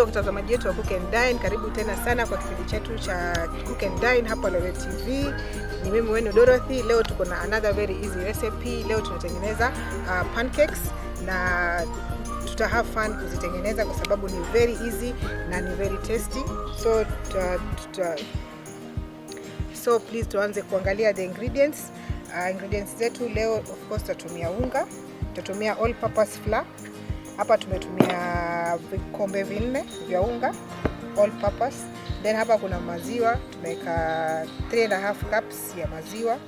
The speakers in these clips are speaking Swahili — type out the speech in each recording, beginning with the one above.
Hey watazamaji wetu wa Cook and Dine, karibu tena sana kwa kipindi chetu cha Cook and Dine hapa Lolwe TV. Ni mimi wenu Dorothy. Leo tuko na another very easy recipe. Leo tunatengeneza pancakes na tuta have fun kuzitengeneza kwa sababu ni very easy na ni very tasty. So please tuanze kuangalia the ingredients. Ingredients zetu leo of course tutatumia unga, tutatumia all purpose flour. Hapa tumetumia vikombe 4 vya unga all purpose. Then hapa kuna maziwa, tumeweka 3.5 cups ya maziwa.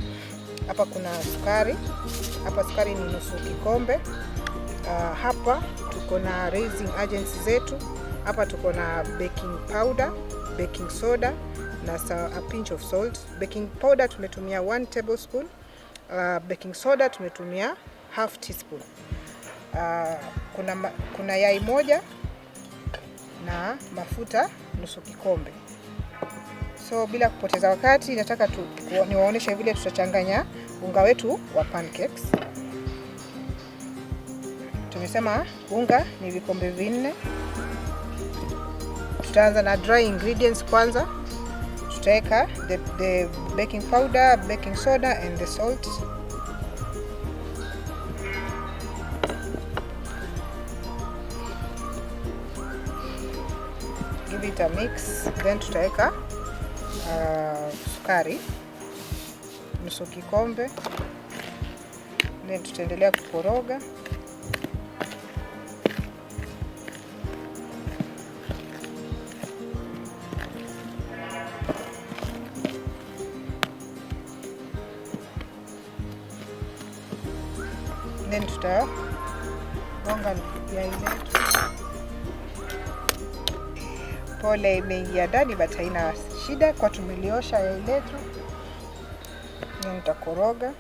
Hapa kuna sukari. Hapa sukari ni nusu kikombe. Hapa tuko na raising agents zetu. Hapa tuko na baking powder, baking soda na a pinch of salt. Baking powder tumetumia 1 tablespoon. Baking soda tumetumia half teaspoon. Kuna yai moja na mafuta nusu kikombe. So bila kupoteza wakati nataka niwaoneshe vile tutachanganya unga wetu wa pancakes. Tumesema unga ni vikombe 4. Tutaanza na dry ingredients kwanza. Tutaweka the baking powder, baking soda and the salt. Give it a mix. Then tutaweka sukari nusu kikombe. Then tutaendelea kukoroga. Then tutagonga yai letu. Pole imeingia ndani but haina shida kwa tumeliosha yai letu. Na nitakoroga.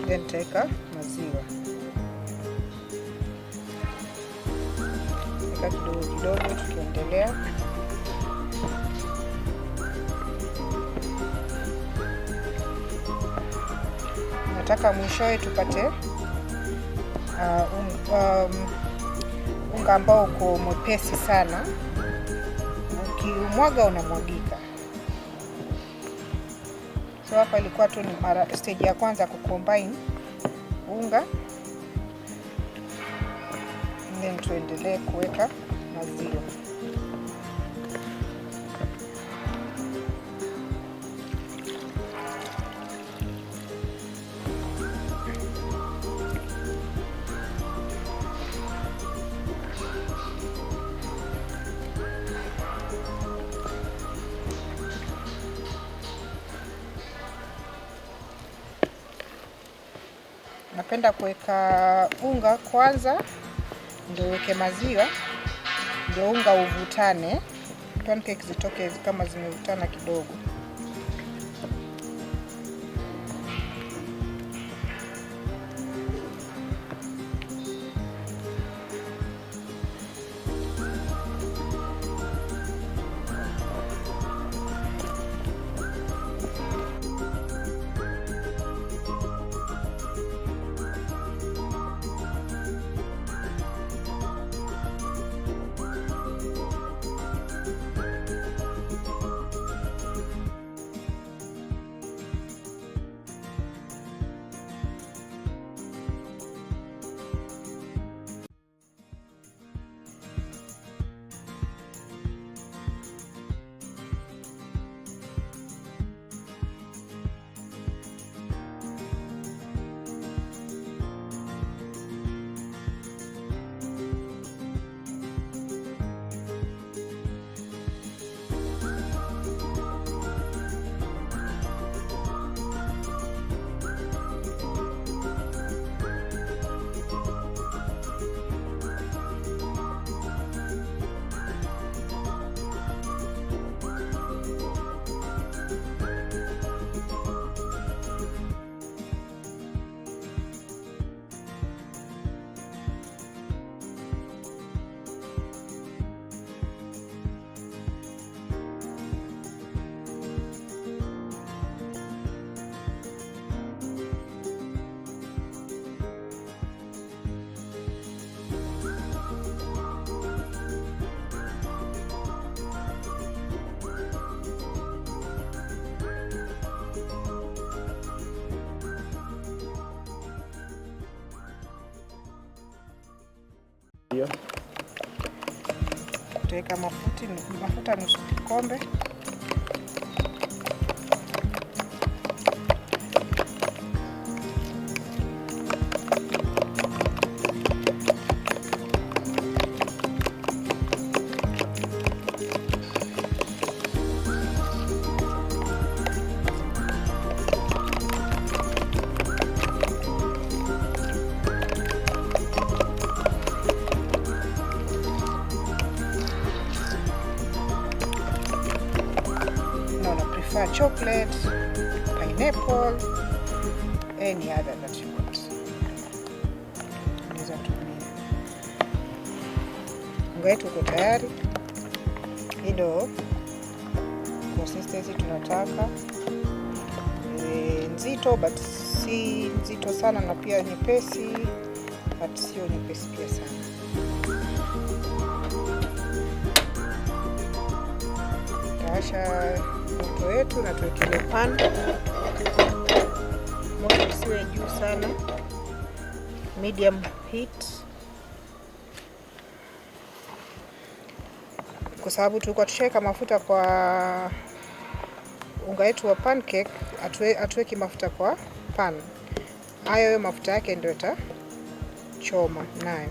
Then teka maziwa. Teka kidogo tukiendelea. Nataka mwishowe tupate unga ambao uko mwepesi sana. Ukimwaga unamwagika. So hapa ilikuwa tu ni stage ya kwanza kucombine unga. Then tuendelee kuweka maziwa. Napenda kuweka unga kwanza ndio weke maziwa, ndio unga uvutane, pancakes zitoke kama zimevutana kidogo. Hiyo tutaweka mafuta nusu kikombe. Chocolate, pineapple, any other that you want. Unaweza tumia. Unga wetu uko tayari. Hii ndio consistency tunataka. Nzito but si nzito sana, na pia nyepesi but sio nyepesi pia sana. Taasha moto wetu na tuwekele pan. Moto usiwe juu sana, medium heat, kwa sababu tulikuwa tushaweka mafuta kwa unga wetu wa pancake. Atuweki mafuta kwa pan. Hayo mafuta yake ndio itachoma nayo.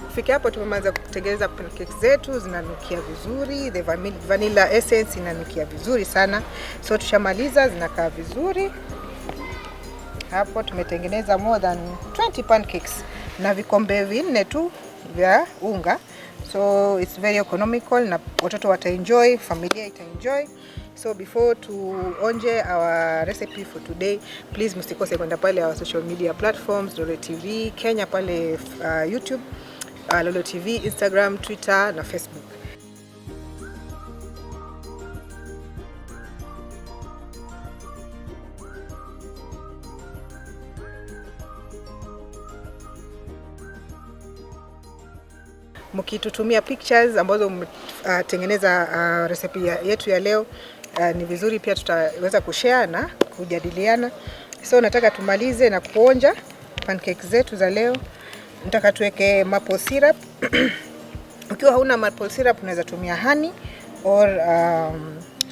Kufikia hapo tumemaliza kutengeneza pancake zetu, zinanukia vizuri, the vanilla essence inanukia vizuri sana. So tushamaliza, zinakaa vizuri. Hapo tumetengeneza more than 20 pancakes na vikombe 4 tu vya unga. So it's very economical na watoto wataenjoy, familia itaenjoy. So before tuonje our recipe for today, please msikose kwenda pale our social media platforms, Lolwe TV Kenya pale YouTube, Lolwe TV, Instagram, Twitter na Facebook. mkitutumia pictures ambazo tengeneza recipe yetu ya leo, ni vizuri pia tutaweza kushare na kujadiliana. So nataka tumalize na kuonja pancake zetu za leo. Nataka tuweke maple syrup. Ukiwa hauna maple syrup unaweza tumia honey or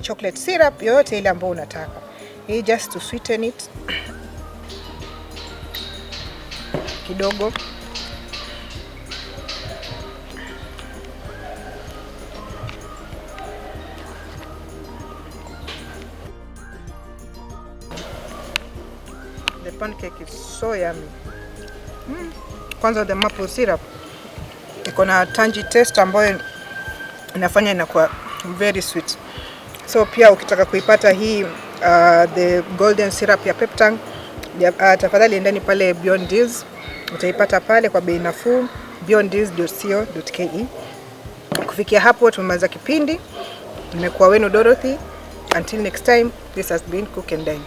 chocolate syrup, yoyote ile ambayo unataka. Hii just to sweeten it kidogo. The pancake is so yummy. Kwanza the maple syrup iko na tangy taste ambayo inafanya inakuwa very sweet. So pia ukitaka kuipata hii the golden syrup ya peptang, tafadhali endeni pale Beyond Deals, utaipata pale kwa bei nafuu, beyonddeals.co.ke. Kufikia hapo tumemaliza kipindi. Nimekuwa wenu Dorothy. Until next time, this has been Cook and Dine.